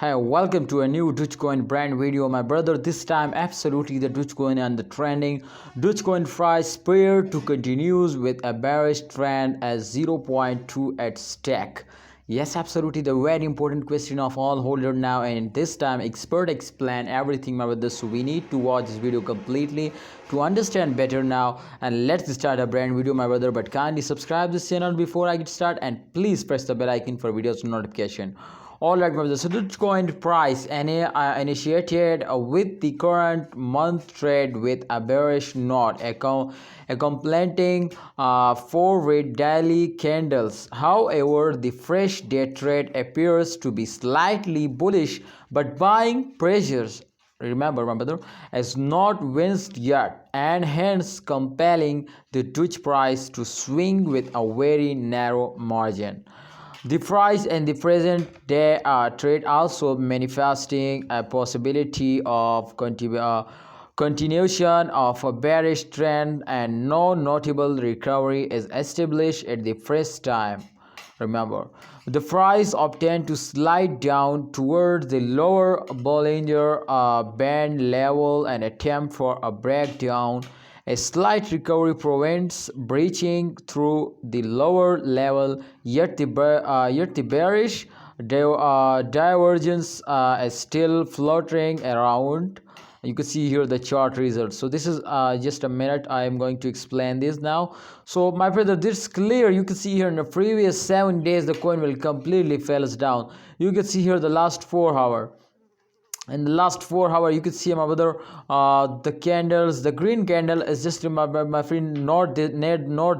Hi, welcome to a new Dogecoin brand video, my brother. This time, absolutely the Dogecoin and the trending Dogecoin price pair to continues with a bearish trend as 0.2 at stake. Yes, absolutely the very important question of all holder now, and this time expert explain everything, my brother. So we need to watch this video completely to understand better now. And let's start a brand video, my brother. But kindly subscribe this channel before I get started, and please press the bell icon for videos notification. Alright, the Dogecoin price initiated with the current month trade with a bearish node, accompanying 4 red daily candles. However, the fresh day trade appears to be slightly bullish, but buying pressures, remember my brother, has not winced yet, and hence compelling the Doge price to swing with a very narrow margin. The price and the present day trade also manifesting a possibility of continuation of a bearish trend, and no notable recovery is established at the first time. Remember, the price obtained to slide down towards the lower Bollinger Band level and attempt for a breakdown. A slight recovery prevents breaching through the lower level, yet the bearish divergence is still floating around. You can see here the chart results. So this is just a minute, I am going to explain this now. So my brother, this is clear. You can see here in the previous 7 days the coin will completely falls down. You can see here the last 4 hours. In the last 4 hours, you can see my brother, the candles, the green candle is just my friend not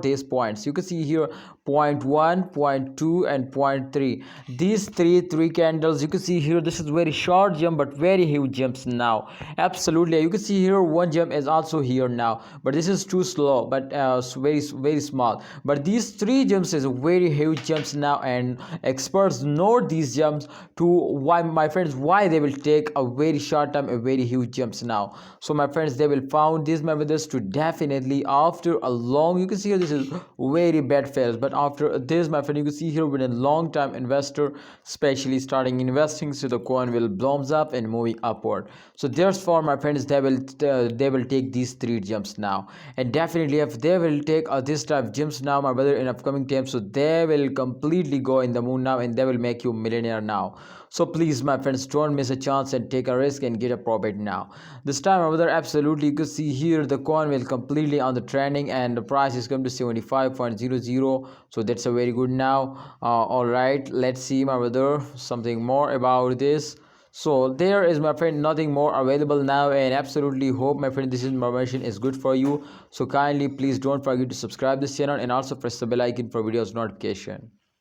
these points. You can see here point 1, point 2, and point 3. These three candles, you can see here, this is very short jump but very huge jumps now. Absolutely, you can see here one jump is also here now, but this is too slow, but very small. But these 3 jumps is very huge jumps now, and experts note these jumps to why, my friends, why they will take a very short time, a very huge jumps now. So my friends, they will found these methods to definitely after a long, you can see here this is very bad fails, but after this, my friend, you can see here with a long time investor especially starting investing, so the coin will blooms up and moving upward. So therefore, my friends, they will take these 3 jumps now, and definitely if they will take this type of jumps now, my brother, in upcoming time, so they will completely go in the moon now, and they will make you millionaire now. So please, my friends, don't miss a chance and take a risk and get a profit now. This time, my brother, absolutely, you can see here the coin will completely on the trending, and the price is come to 75.00. So that's a very good now. All right, let's see, my brother, something more about this. So there is, my friend, nothing more available now, and absolutely hope, my friend, this information is good for you. So kindly please don't forget to subscribe this channel and also press the bell icon for videos notification.